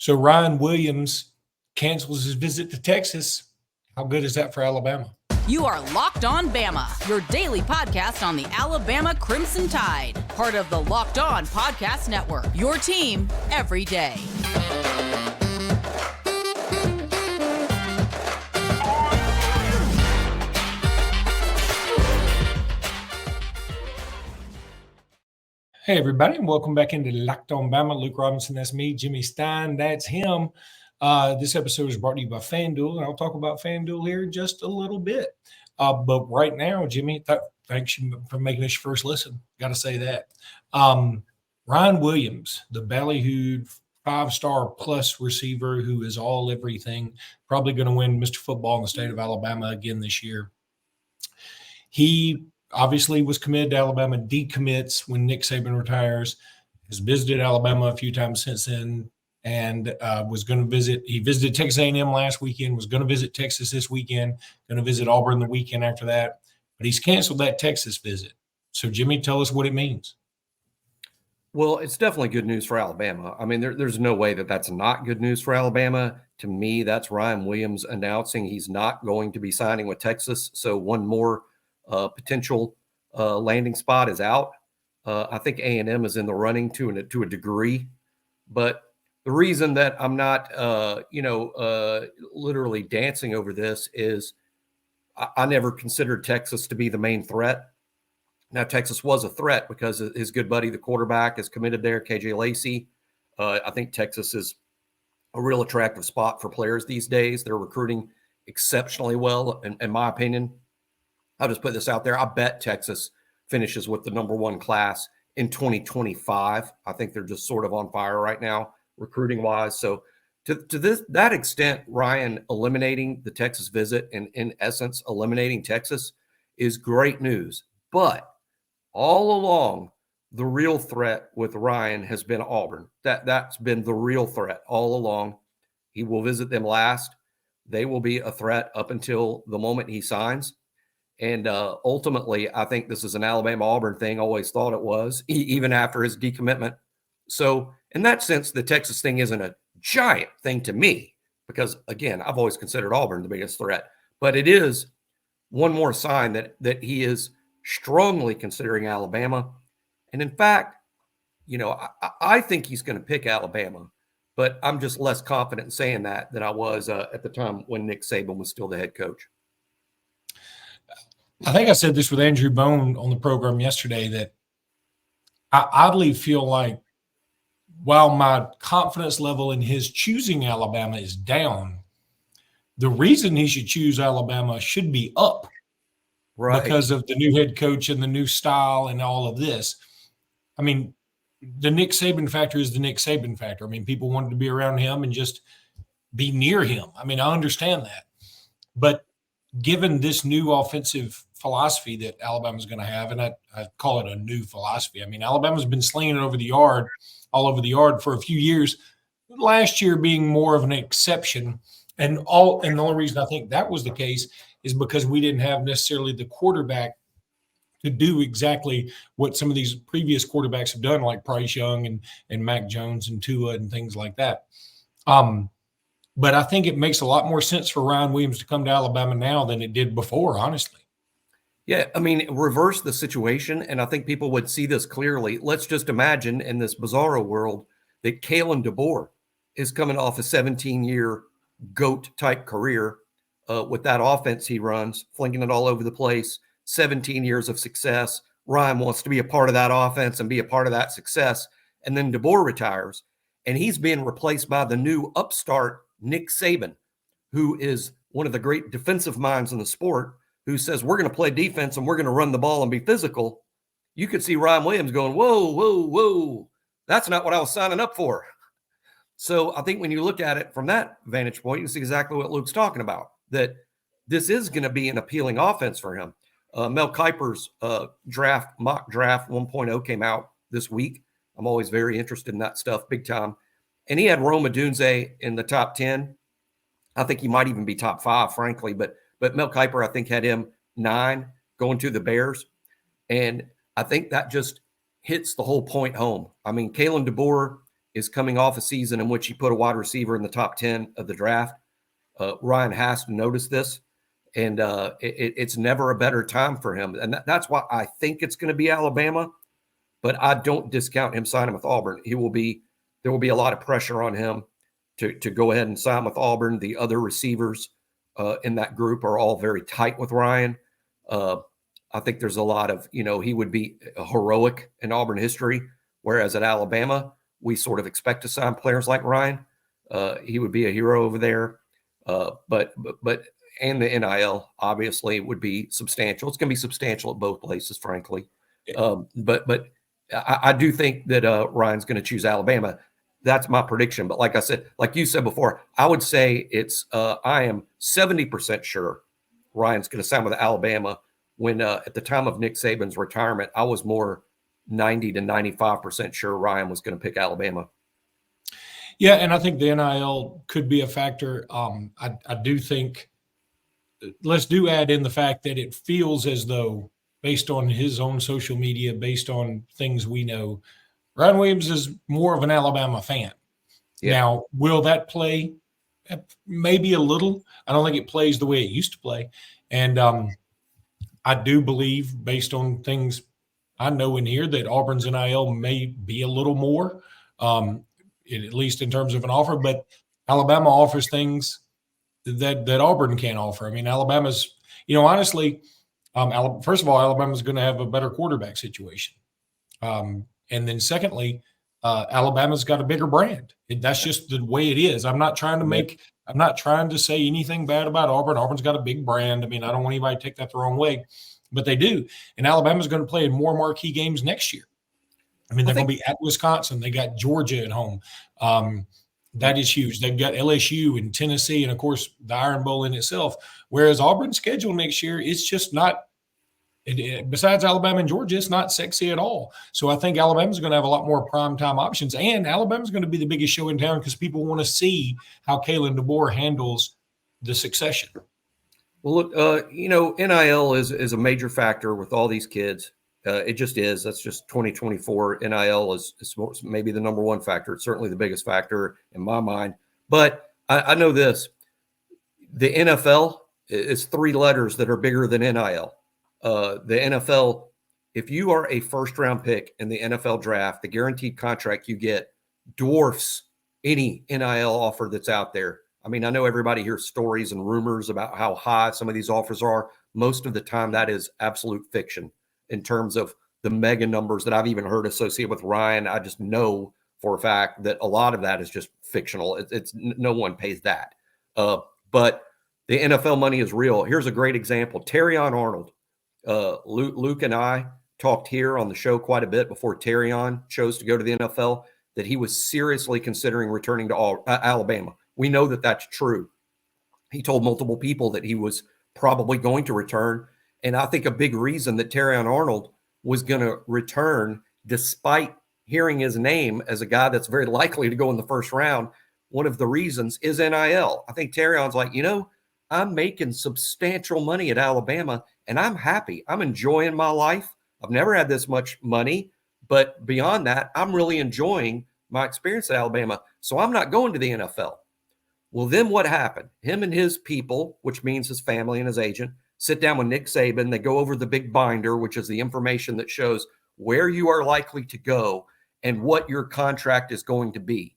So Ryan Williams cancels his visit to Texas. How good is that for Alabama? You are Locked On Bama, your daily podcast on the Alabama Crimson Tide. Part of the Locked On Podcast Network, your team every day. Hey, everybody, and welcome back into Locked On Bama. Luke Robinson, that's me. Jimmy Stein, that's him. This episode is brought to you by FanDuel, and I'll talk about FanDuel here in just a little bit. But right now, Jimmy, thanks for making this your first listen. Got to say that. Ryan Williams, the ballyhooed 5-star plus receiver who is all everything, probably going to win Mr. Football in the state of Alabama again this year. He obviously was committed to Alabama, decommits when Nick Saban retires, has visited Alabama a few times since then, and was going to visit. He visited Texas A&M last weekend, was going to visit Texas this weekend, going to visit Auburn the weekend after that, but he's canceled that Texas visit. So, Jimmy, tell us what it means. Well, it's definitely good news for Alabama. I mean, there's no way that that's not good news for Alabama. To me, that's Ryan Williams announcing he's not going to be signing with Texas. So one more potential landing spot is out. I think A&M is in the running to a degree, but the reason that I'm not, literally dancing over this is I never considered Texas to be the main threat. Now, Texas was a threat because his good buddy, the quarterback, is committed there, KJ Lacey. I think Texas is a real attractive spot for players these days. They're recruiting exceptionally well, in my opinion. I'll just put this out there. I bet Texas finishes with the number one class in 2025. I think they're just sort of on fire right now, recruiting-wise. So to that extent, Ryan eliminating the Texas visit and, in essence, eliminating Texas is great news. But all along, the real threat with Ryan has been Auburn. That's been the real threat all along. He will visit them last. They will be a threat up until the moment he signs. And ultimately, I think this is an Alabama-Auburn thing. Always thought it was, even after his decommitment. So in that sense, the Texas thing isn't a giant thing to me because, again, I've always considered Auburn the biggest threat. But it is one more sign that he is strongly considering Alabama. And in fact, I think he's going to pick Alabama. But I'm just less confident in saying that than I was at the time when Nick Saban was still the head coach. I think I said this with Andrew Bone on the program yesterday that I oddly feel like while my confidence level in his choosing Alabama is down, the reason he should choose Alabama should be up. Right. Because of the new head coach and the new style and all of this. I mean, the Nick Saban factor is the Nick Saban factor. I mean, people wanted to be around him and just be near him. I mean, I understand that. But given this new offensive philosophy that Alabama's going to have, and I call it a new philosophy. I mean, Alabama's been slinging it all over the yard for a few years, last year being more of an exception. And the only reason I think that was the case is because we didn't have necessarily the quarterback to do exactly what some of these previous quarterbacks have done, like Bryce Young and Mac Jones and Tua and things like that. But I think it makes a lot more sense for Ryan Williams to come to Alabama now than it did before, honestly. Yeah, I mean, reverse the situation, and I think people would see this clearly. Let's just imagine in this bizarro world that Kalen DeBoer is coming off a 17-year GOAT-type career with that offense he runs, flinging it all over the place, 17 years of success. Ryan wants to be a part of that offense and be a part of that success, and then DeBoer retires, and he's being replaced by the new upstart Nick Saban, who is one of the great defensive minds in the sport, who says we're going to play defense and we're going to run the ball and be physical. You could see Ryan Williams going, whoa, that's not what I was signing up for. So I think when you look at it from that vantage point, you see exactly what Luke's talking about, that this is going to be an appealing offense for him. Mel Kiper's mock draft 1.0 came out this week. I'm always very interested in that stuff, big time. And he had Rome Odunze in the top 10. I think he might even be top 5, frankly, but Mel Kiper, I think, had him 9 going to the Bears. And I think that just hits the whole point home. I mean, Kalen DeBoer is coming off a season in which he put a wide receiver in the top 10 of the draft. Ryan has to notice this, and it's never a better time for him. And that's why I think it's going to be Alabama, but I don't discount him signing with Auburn. There will be a lot of pressure on him to go ahead and sign with Auburn. The other receivers in that group are all very tight with Ryan. I think there's a lot of, he would be heroic in Auburn history, whereas at Alabama, we sort of expect to sign players like Ryan. He would be a hero over there. But and the NIL obviously would be substantial. It's going to be substantial at both places, frankly. But I do think that Ryan's going to choose Alabama. That's my prediction. But like I said, like you said before, I would say I am 70% sure Ryan's going to sign with Alabama. When at the time of Nick Saban's retirement, I was more 90 to 95% sure Ryan was going to pick Alabama. Yeah, and I think the NIL could be a factor. I do think let's add in the fact that it feels as though, based on his own social media, based on things we know, Ryan Williams is more of an Alabama fan. Yeah. Now, will that play? Maybe a little. I don't think it plays the way it used to play. And I do believe, based on things I know in here, that Auburn's NIL may be a little more. At least in terms of an offer, but Alabama offers things that Auburn can't offer. I mean, Alabama's, honestly, first of all, Alabama's going to have a better quarterback situation. And then secondly, Alabama's got a bigger brand. That's just the way it is. I'm not trying to say anything bad about Auburn. Auburn's got a big brand. I mean, I don't want anybody to take that the wrong way, but they do. And Alabama's going to play in more marquee games next year. I mean, they're going to be at Wisconsin. They got Georgia at home. That is huge. They've got LSU and Tennessee and, of course, the Iron Bowl in itself. Whereas Auburn's schedule next year, it's just not – besides Alabama and Georgia, it's not sexy at all. So I think Alabama's going to have a lot more primetime options. And Alabama's going to be the biggest show in town because people want to see how Kalen DeBoer handles the succession. Well, look, NIL is a major factor with all these kids. It just is. That's just 2024. NIL is maybe the number one factor. It's certainly the biggest factor in my mind. But I know this. The NFL is 3 letters that are bigger than NIL. The NFL, if you are a first-round pick in the NFL draft, the guaranteed contract you get dwarfs any NIL offer that's out there. I mean, I know everybody hears stories and rumors about how high some of these offers are. Most of the time, that is absolute fiction. In terms of the mega numbers that I've even heard associated with Ryan, I just know for a fact that a lot of that is just fictional. It's no one pays that. But the NFL money is real. Here's a great example. Terrion Arnold. Luke and I talked here on the show quite a bit before Terrion chose to go to the NFL that he was seriously considering returning to Alabama. We know that that's true. He told multiple people that he was probably going to return. And I think a big reason that Terrion Arnold was going to return, despite hearing his name as a guy that's very likely to go in the first round, one of the reasons is NIL. I think Terrion's like, I'm making substantial money at Alabama, and I'm happy. I'm enjoying my life. I've never had this much money, but beyond that, I'm really enjoying my experience at Alabama. So I'm not going to the NFL. Well, then what happened? Him and his people, which means his family and his agent, sit down with Nick Saban. They go over the big binder, which is the information that shows where you are likely to go and what your contract is going to be.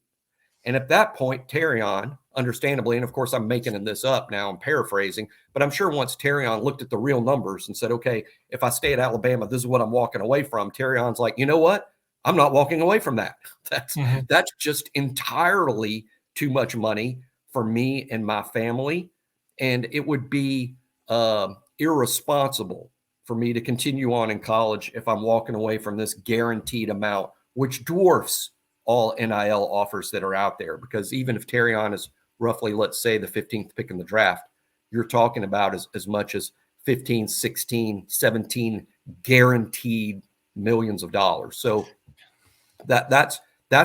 And at that point, Terrion, understandably, and of course I'm making this up now, I'm paraphrasing, but I'm sure once Terrion looked at the real numbers and said, okay, if I stay at Alabama, this is what I'm walking away from. Terrion's like, you know what? I'm not walking away from that. That's just entirely too much money for me and my family. And it would be irresponsible for me to continue on in college if I'm walking away from this guaranteed amount, which dwarfs all NIL offers that are out there. Because even if Terrion is roughly, let's say, the 15th pick in the draft, you're talking about as much as 15, 16, 17 guaranteed millions of dollars. So that's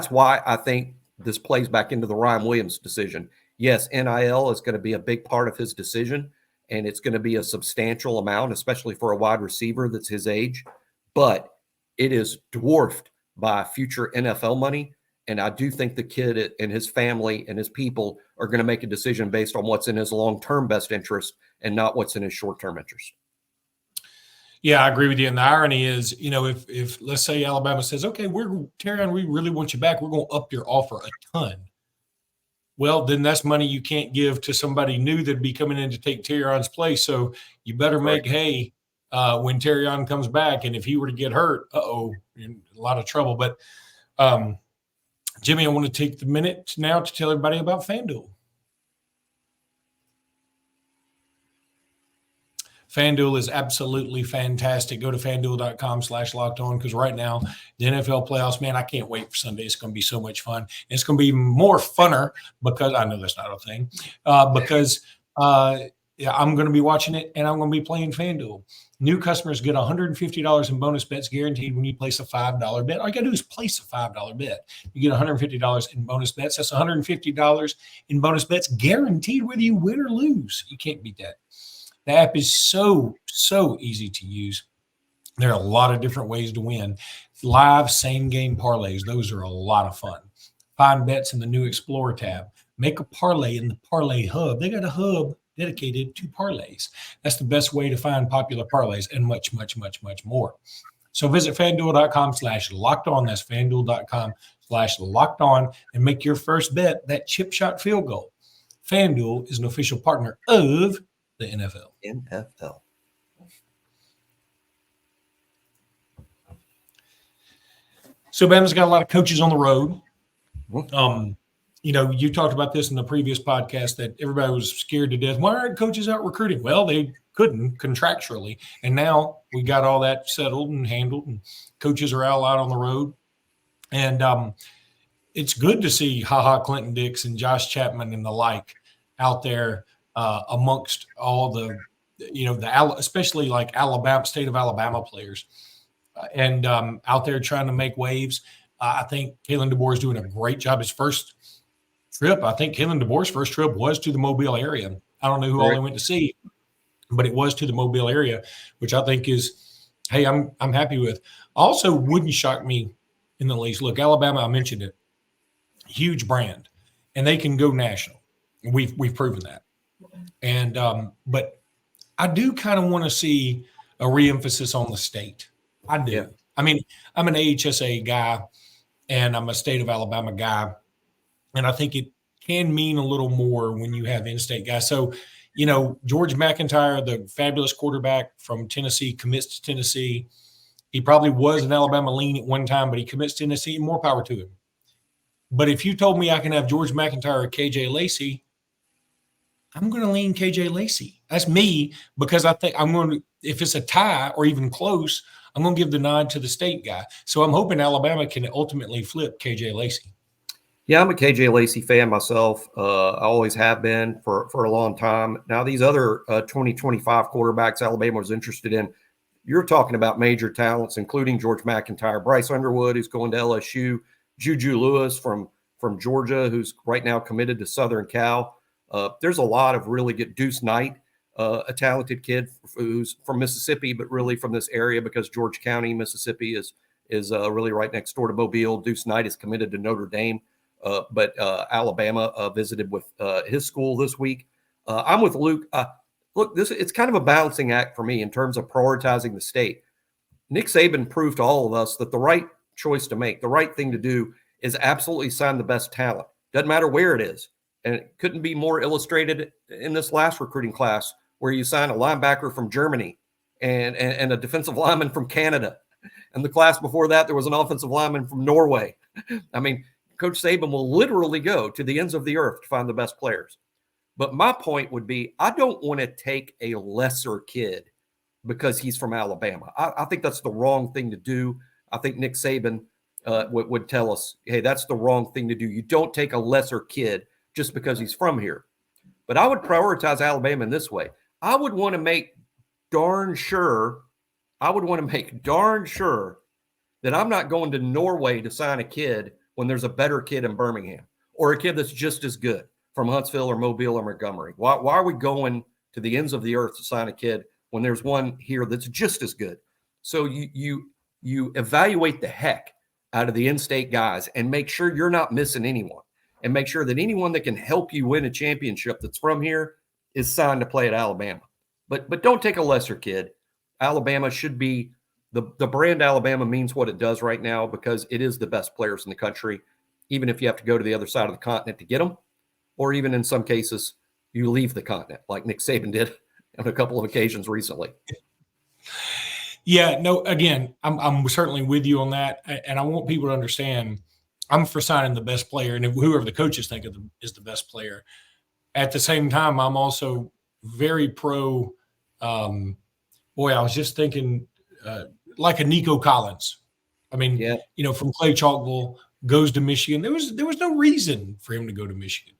why I think this plays back into the Ryan Williams decision. Yes, NIL is going to be a big part of his decision, and it's going to be a substantial amount, especially for a wide receiver that's his age, but it is dwarfed by future NFL money. And I do think the kid and his family and his people are going to make a decision based on what's in his long-term best interest and not what's in his short-term interest. Yeah, I agree with you. And the irony is, if let's say Alabama says, okay, Terrion, we really want you back. We're going to up your offer a ton. Well, then that's money you can't give to somebody new that'd be coming in to take Terrion's place. So you better make hay when Terrion comes back. And if he were to get hurt, you're in a lot of trouble. But Jimmy, I want to take the minute now to tell everybody about FanDuel. FanDuel is absolutely fantastic. Go to FanDuel.com/lockedon because right now, the NFL playoffs, man, I can't wait for Sunday. It's going to be so much fun. And it's going to be even more funner because I know that's not a thing. I'm going to be watching it and I'm going to be playing FanDuel. New customers get $150 in bonus bets guaranteed when you place a $5 bet. All you got to do is place a $5 bet. You get $150 in bonus bets. That's $150 in bonus bets guaranteed whether you win or lose. You can't beat that. The app is so easy to use. There are a lot of different ways to win. Live same-game parlays. Those are a lot of fun. Find bets in the new Explorer tab. Make a parlay in the Parlay Hub. They got a hub dedicated to parlays. That's the best way to find popular parlays and much, much, much, much more. So visit FanDuel.com/lockedon. That's FanDuel.com/lockedon and make your first bet that chip shot field goal. FanDuel is an official partner of the NFL. So Bama's got a lot of coaches on the road. You talked about this in the previous podcast that everybody was scared to death. Why aren't coaches out recruiting? Well, they couldn't contractually. And now we got all that settled and handled, and coaches are all out on the road. And it's good to see Clinton Dix and Josh Chapman and the like out there amongst all the, especially like state of Alabama players and out there trying to make waves. I think Kalen DeBoer is doing a great job. His first trip, I think Kalen DeBoer's first trip was to the Mobile area. I don't know who all they went to see, but it was to the Mobile area, which I think is, hey, I'm happy with. Also wouldn't shock me in the least. Look, Alabama, I mentioned it, huge brand, and they can go national. We've proven that. And but I do kind of want to see a reemphasis on the state. I do. Yeah. I mean, I'm an AHSA guy and I'm a state of Alabama guy. And I think it can mean a little more when you have in-state guys. So, George McIntyre, the fabulous quarterback from Tennessee, commits to Tennessee. He probably was an Alabama lean at one time, but he commits to Tennessee. More power to him. But if you told me I can have George McIntyre or KJ Lacey, I'm going to lean KJ Lacey. That's me because I think if it's a tie or even close, I'm going to give the nod to the state guy. So I'm hoping Alabama can ultimately flip KJ Lacey. Yeah, I'm a KJ Lacey fan myself. I always have been for a long time. Now, these other 2025 quarterbacks Alabama was interested in, you're talking about major talents, including George McIntyre, Bryce Underwood, who's going to LSU, Juju Lewis from Georgia, who's right now committed to Southern Cal. There's a lot of really good. Deuce Knight, a talented kid who's from Mississippi, but really from this area because George County, Mississippi is really right next door to Mobile. Deuce Knight is committed to Notre Dame, but Alabama visited with his school this week. I'm with Luke. Look, it's kind of a balancing act for me in terms of prioritizing the state. Nick Saban proved to all of us that the right choice to make, the right thing to do is absolutely sign the best talent. Doesn't matter where it is. And it couldn't be more illustrated in this last recruiting class where you sign a linebacker from Germany and a defensive lineman from Canada. And the class before that, there was an offensive lineman from Norway. I mean, Coach Saban will literally go to the ends of the earth to find the best players. But my point would be, I don't want to take a lesser kid because he's from Alabama. I think that's the wrong thing to do. I think Nick Saban would tell us, hey, that's the wrong thing to do. You don't take a lesser kid just because he's from here. But I would prioritize Alabama in this way. I would want to make darn sure that I'm not going to Norway to sign a kid when there's a better kid in Birmingham or a kid that's just as good from Huntsville or Mobile or Montgomery. Why are we going to the ends of the earth to sign a kid when there's one here that's just as good? So you evaluate the heck out of the in-state guys and make sure you're not missing anyone, and make sure that anyone that can help you win a championship that's from here is signed to play at Alabama. But don't take a lesser kid. Alabama should be the brand Alabama means what it does right now because it is the best players in the country, even if you have to go to the other side of the continent to get them, or even in some cases you leave the continent like Nick Saban did on a couple of occasions recently. Yeah, no, again, I'm certainly with you on that. And I want people to understand I'm for signing the best player and whoever the coaches think is the best player. At the same time, I'm also very pro. I was just thinking like a Nico Collins. I mean, from Clay Chalkville goes to Michigan. There was no reason for him to go to Michigan.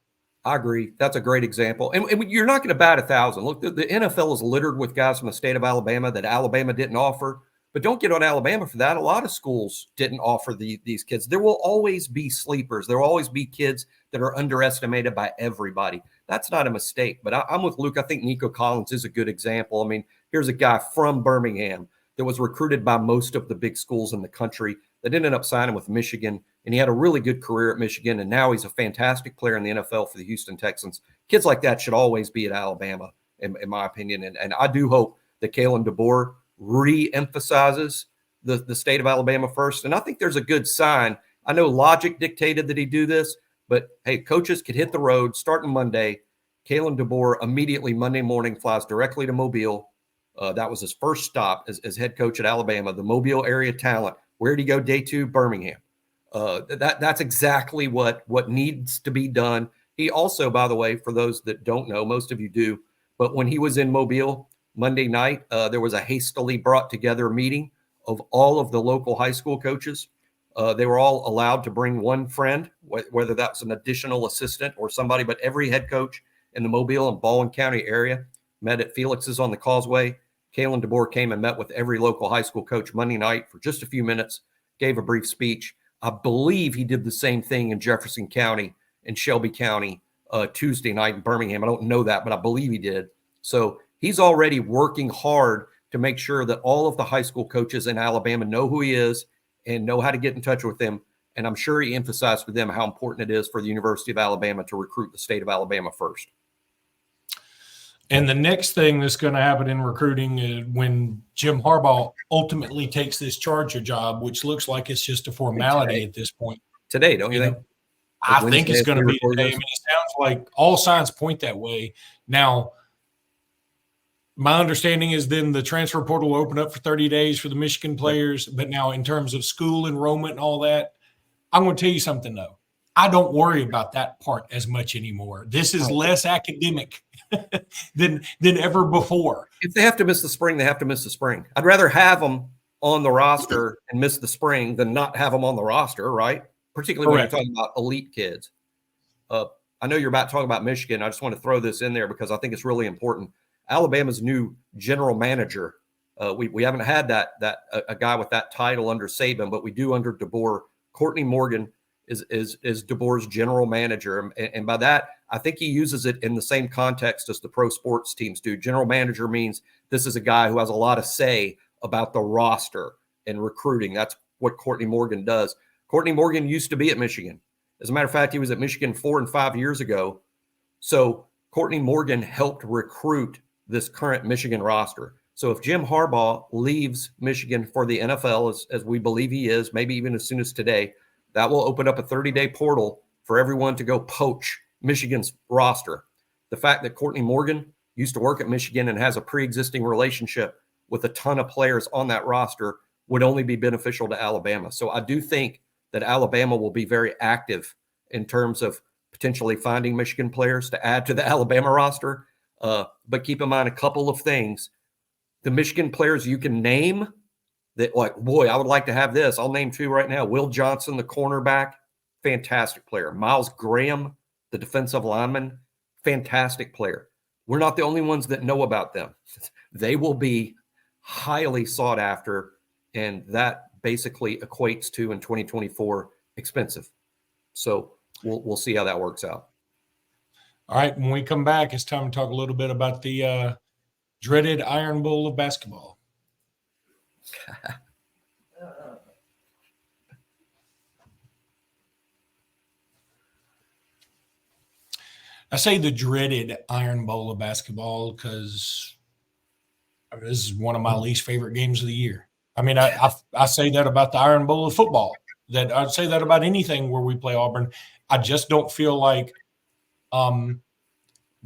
I agree. That's a great example. And you're not going to bat 1,000. Look, the NFL is littered with guys from the state of Alabama that Alabama didn't offer. But don't get on Alabama for that. A lot of schools didn't offer these kids. There will always be sleepers. There will always be kids that are underestimated by everybody. That's not a mistake. But I'm with Luke. I think Nico Collins is a good example. I mean, here's a guy from Birmingham that was recruited by most of the big schools in the country that ended up signing with Michigan. And he had a really good career at Michigan. And now he's a fantastic player in the NFL for the Houston Texans. Kids like that should always be at Alabama, in my opinion. And I do hope that Kalen DeBoer re-emphasizes the state of Alabama first. And I think there's a good sign. I know logic dictated that he do this, but hey, coaches could hit the road starting Monday. Kalen DeBoer immediately Monday morning flies directly to Mobile. That was his first stop as head coach at Alabama, the Mobile area talent. Where did he go? Day 2, Birmingham. That's exactly what needs to be done. He also, by the way, for those that don't know, most of you do, but when he was in Mobile Monday night, there was a hastily brought together meeting of all of the local high school coaches. They were all allowed to bring one friend, whether that's an additional assistant or somebody, but every head coach in the Mobile and Baldwin County area met at Felix's on the Causeway. Kalen DeBoer came and met with every local high school coach Monday night for just a few minutes, gave a brief speech. I believe he did the same thing in Jefferson County and Shelby County Tuesday night in Birmingham. I don't know that, but I believe he did. So he's already working hard to make sure that all of the high school coaches in Alabama know who he is and know how to get in touch with him. And I'm sure he emphasized to them how important it is for the University of Alabama to recruit the state of Alabama first. And the next thing that's going to happen in recruiting is when Jim Harbaugh ultimately takes this Charger job, which looks like it's just a formality at this point. Today, don't you think? I think it's going to be today. I mean, it sounds like all signs point that way. Now, my understanding is then the transfer portal will open up for 30 days for the Michigan players. But now in terms of school enrollment and all that, I'm going to tell you something, though. I don't worry about that part as much anymore. This is less academic than ever before. If they have to miss the spring, they have to miss the spring. I'd rather have them on the roster and miss the spring than not have them on the roster, right? Particularly when you're talking about elite kids. I know you're about to talk about Michigan. I just want to throw this in there because I think it's really important. Alabama's new general manager. We haven't had a guy with that title under Saban, but we do under DeBoer. Courtney Morgan is DeBoer's general manager. And by that, I think he uses it in the same context as the pro sports teams do. General manager means this is a guy who has a lot of say about the roster and recruiting. That's what Courtney Morgan does. Courtney Morgan used to be at Michigan. As a matter of fact, he was at Michigan 4 and 5 years ago. So Courtney Morgan helped recruit this current Michigan roster. So if Jim Harbaugh leaves Michigan for the NFL, as we believe he is, maybe even as soon as today, that will open up a 30-day portal for everyone to go poach Michigan's roster. The fact that Courtney Morgan used to work at Michigan and has a pre-existing relationship with a ton of players on that roster would only be beneficial to Alabama. So I do think that Alabama will be very active in terms of potentially finding Michigan players to add to the Alabama roster. But keep in mind a couple of things. The Michigan players you can name that, like, boy, I would like to have this. I'll name 2 right now. Will Johnson, the cornerback, fantastic player. Miles Graham, the defensive lineman, fantastic player. We're not the only ones that know about them. They will be highly sought after, and that basically equates to, in 2024, expensive. So we'll see how that works out. All right, when we come back, it's time to talk a little bit about the dreaded Iron Bowl of basketball. I say the dreaded Iron Bowl of basketball because this is one of my least favorite games of the year. I mean, I say that about the Iron Bowl of football. That I'd say that about anything where we play Auburn. I just don't feel like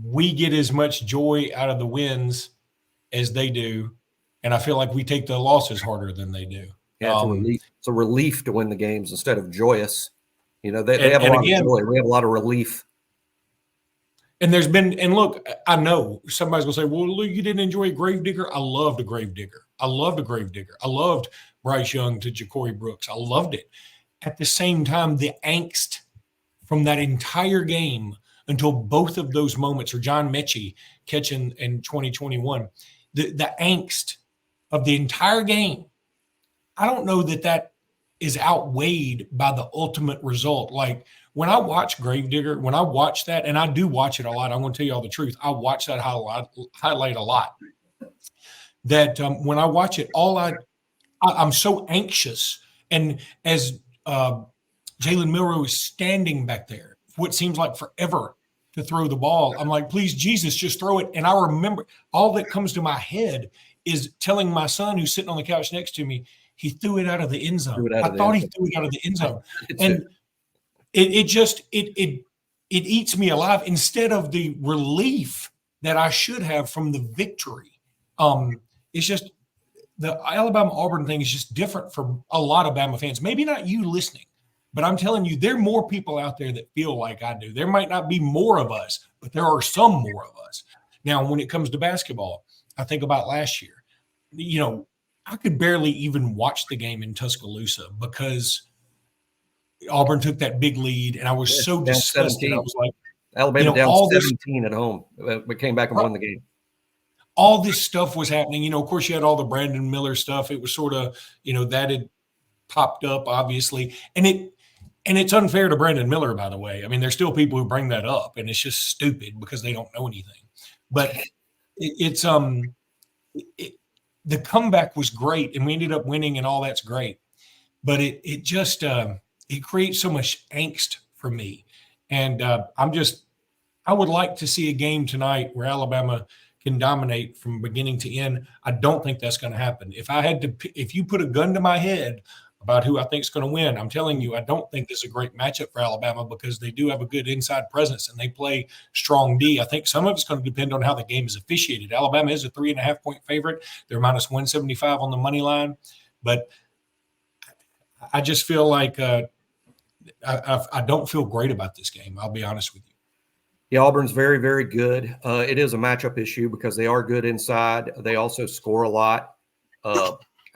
we get as much joy out of the wins as they do, and I feel like we take the losses harder than they do. Yeah, it's a relief. It's a relief to win the games instead of joyous. You know, they have a lot of joy. We have a lot of relief. And there's been, and look, I know somebody's gonna say, "Well, Lou, you didn't enjoy Gravedigger." I loved a Gravedigger. I loved Bryce Young to Ja'Cory Brooks. I loved it. At the same time, the angst from that entire game until both of those moments, or John Mechie catching in 2021, the angst of the entire game, I don't know that is outweighed by the ultimate result. Like when I watch Gravedigger, when I watch that, and I do watch it a lot, I'm going to tell you all the truth. I watch that highlight a lot. That when I watch it, I'm so anxious. And as Jalen Milroe is standing back there, what seems like forever to throw the ball, I'm like, please, Jesus, just throw it. And I remember all that comes to my head is telling my son who's sitting on the couch next to me, he threw it out of the end zone. I thought he threw it out of the end zone. And it eats me alive instead of the relief that I should have from the victory. It's just the Alabama-Auburn thing is just different for a lot of Bama fans. Maybe not you listening, but I'm telling you, there are more people out there that feel like I do. There might not be more of us, but there are some more of us. Now, when it comes to basketball, I think about last year. You know, I could barely even watch the game in Tuscaloosa because Auburn took that big lead, and I was so disgusted. 17. I was like, Alabama down 17 at home, but came back and won the game. All this stuff was happening. You know, of course, you had all the Brandon Miller stuff. It was sort of, you know, that had popped up, obviously. And it's unfair to Brandon Miller, by the way. I mean, there's still people who bring that up, and it's just stupid because they don't know anything. But the comeback was great, and we ended up winning, and all that's great. But it just it creates so much angst for me. And I would like to see a game tonight where Alabama can dominate from beginning to end. I don't think that's going to happen. If you put a gun to my head about who I think is going to win, I'm telling you, I don't think this is a great matchup for Alabama because they do have a good inside presence and they play strong D. I think some of it's going to depend on how the game is officiated. Alabama is a 3.5-point favorite. They're minus 175 on the money line. But I just feel like I don't feel great about this game. I'll be honest with you. Yeah, Auburn's very, very good. It is a matchup issue because they are good inside. They also score a lot.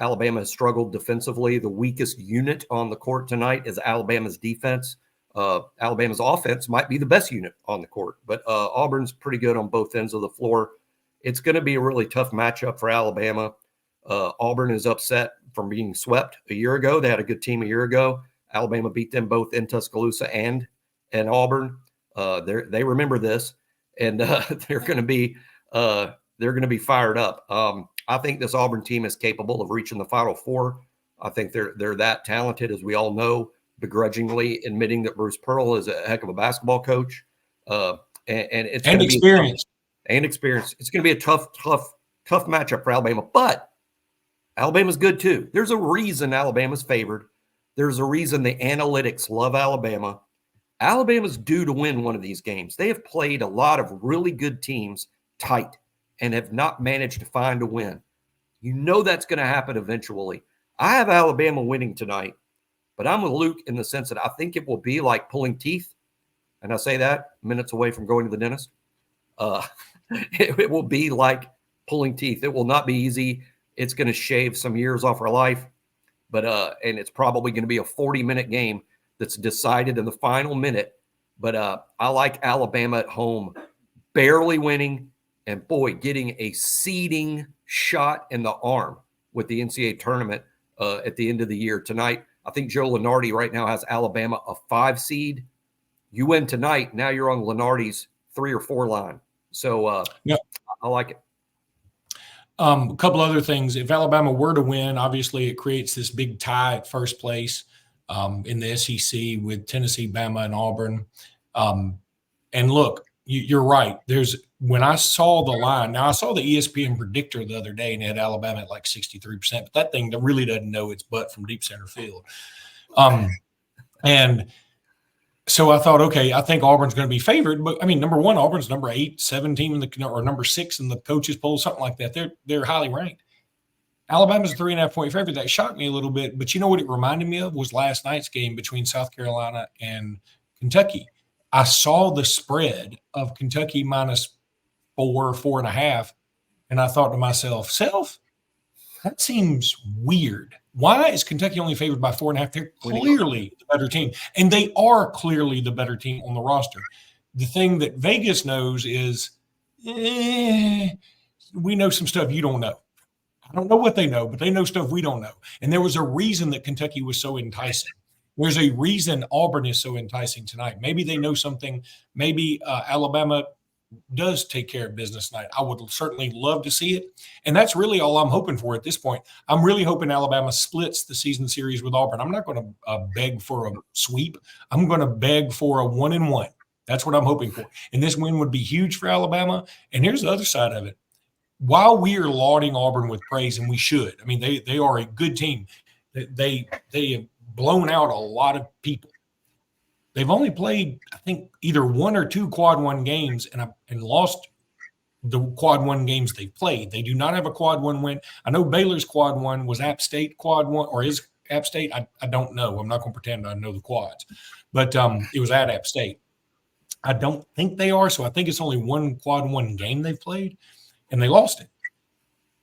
Alabama has struggled defensively. The weakest unit on the court tonight is Alabama's defense. Alabama's offense might be the best unit on the court, but Auburn's pretty good on both ends of the floor. It's going to be a really tough matchup for Alabama. Auburn is upset from being swept a year ago. They had a good team a year ago. Alabama beat them both in Tuscaloosa and Auburn. They remember this, and they're going to be fired up. I think this Auburn team is capable of reaching the Final Four. I think they're that talented, as we all know, begrudgingly admitting that Bruce Pearl is a heck of a basketball coach. And it's going to be experience. It's going to be a tough matchup for Alabama, but Alabama's good too. There's a reason Alabama's favored. There's a reason the analytics love Alabama. Alabama's due to win one of these games. They have played a lot of really good teams tight and have not managed to find a win. You know that's going to happen eventually. I have Alabama winning tonight, but I'm with Luke in the sense that I think it will be like pulling teeth. And I say that minutes away from going to the dentist. It will be like pulling teeth. It will not be easy. It's going to shave some years off our life. But and it's probably going to be a 40-minute game that's decided in the final minute. But I like Alabama at home, barely winning, and boy, getting a seeding shot in the arm with the NCAA tournament at the end of the year tonight. I think Joe Lunardi right now has Alabama a 5 seed. You win tonight, now you're on Lunardi's 3 or 4 line. So yeah, I like it. A couple other things. If Alabama were to win, obviously it creates this big tie at first place in the SEC with Tennessee, Bama, and Auburn. And look, you're right. When I saw the line, now I saw the ESPN predictor the other day and it had Alabama at like 63%, but that thing really doesn't know its butt from deep center field. And so I thought, okay, I think Auburn's going to be favored, but I mean, number one, Auburn's number 8, 7 team or number 6 in the coaches poll, something like that. They're highly ranked. Alabama's a 3.5 point favorite. That shocked me a little bit, but you know what it reminded me of was last night's game between South Carolina and Kentucky. I saw the spread of Kentucky -4, 4.5, and I thought to myself, that seems weird. Why is Kentucky only favored by 4.5? They're clearly the better team, and they are clearly the better team on the roster. The thing that Vegas knows is we know some stuff you don't know. I don't know what they know, but they know stuff we don't know. And there was a reason that Kentucky was so enticing. There's a reason Auburn is so enticing tonight. Maybe they know something. Maybe Alabama does take care of business tonight. I would certainly love to see it. And that's really all I'm hoping for at this point. I'm really hoping Alabama splits the season series with Auburn. I'm not going to beg for a sweep. I'm going to beg for a 1-1. That's what I'm hoping for. And this win would be huge for Alabama. And here's the other side of it. While we are lauding Auburn with praise, and we should, I mean, they are a good team. They have blown out a lot of people. They've only played, I think, either 1 or 2 quad 1 games and lost the quad 1 games they've played. They do not have a quad 1 win. I know Baylor's quad 1 was App State quad 1, or is App State? I don't know. I'm not going to pretend I know the quads, but it was at App State. I don't think they are, so I think it's only 1 quad 1 game they've played, and they lost it.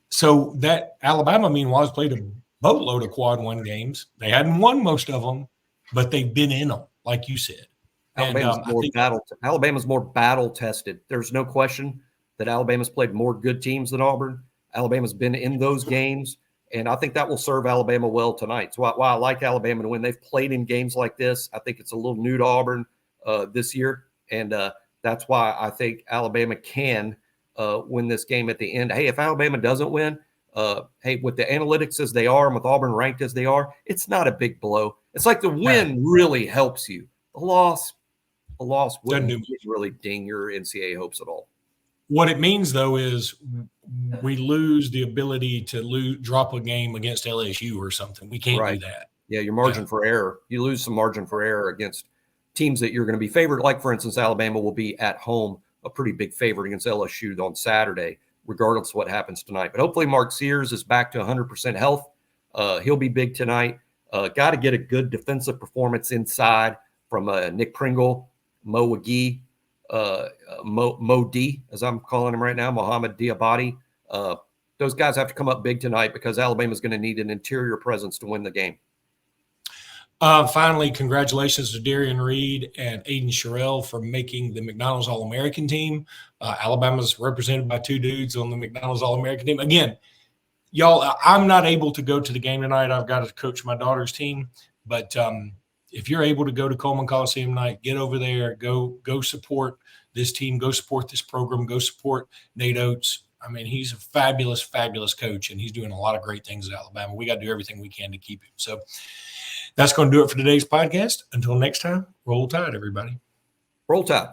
So that Alabama, meanwhile, has played a boatload of quad 1 games. They hadn't won most of them, but they've been in them, like you said. Alabama's more battle tested. There's no question that Alabama's played more good teams than Auburn. Alabama's been in those games, and I think that will serve Alabama well tonight. So why I like Alabama to win. They've played in games like this. I think it's a little new to Auburn this year, and that's why I think Alabama can win this game at the end. Hey, if Alabama doesn't win, with the analytics as they are and with Auburn ranked as they are, it's not a big blow. It's like the win really helps you. The loss wouldn't really ding your NCAA hopes at all. What it means, though, is we lose the ability to drop a game against LSU or something. We can't do that. Yeah, your margin for error. You lose some margin for error against teams that you're going to be favored. Like, for instance, Alabama will be at home a pretty big favorite against LSU on Saturday, regardless of what happens tonight. But hopefully Mark Sears is back to 100% health. He'll be big tonight. Got to get a good defensive performance inside from Nick Pringle, Mo McGee, Mo D, as I'm calling him right now, Mohamed Diabate. Those guys have to come up big tonight because Alabama's going to need an interior presence to win the game. Finally, congratulations to Darian Reed and Aiden Sherrill for making the McDonald's All-American team. Alabama's represented by 2 dudes on the McDonald's All-American team. Again, y'all, I'm not able to go to the game tonight. I've got to coach my daughter's team. But if you're able to go to Coleman Coliseum tonight, get over there, go support this team, go support this program, go support Nate Oates. I mean, he's a fabulous, fabulous coach, and he's doing a lot of great things at Alabama. We got to do everything we can to keep him. So that's going to do it for today's podcast. Until next time, roll tide, everybody. Roll tide.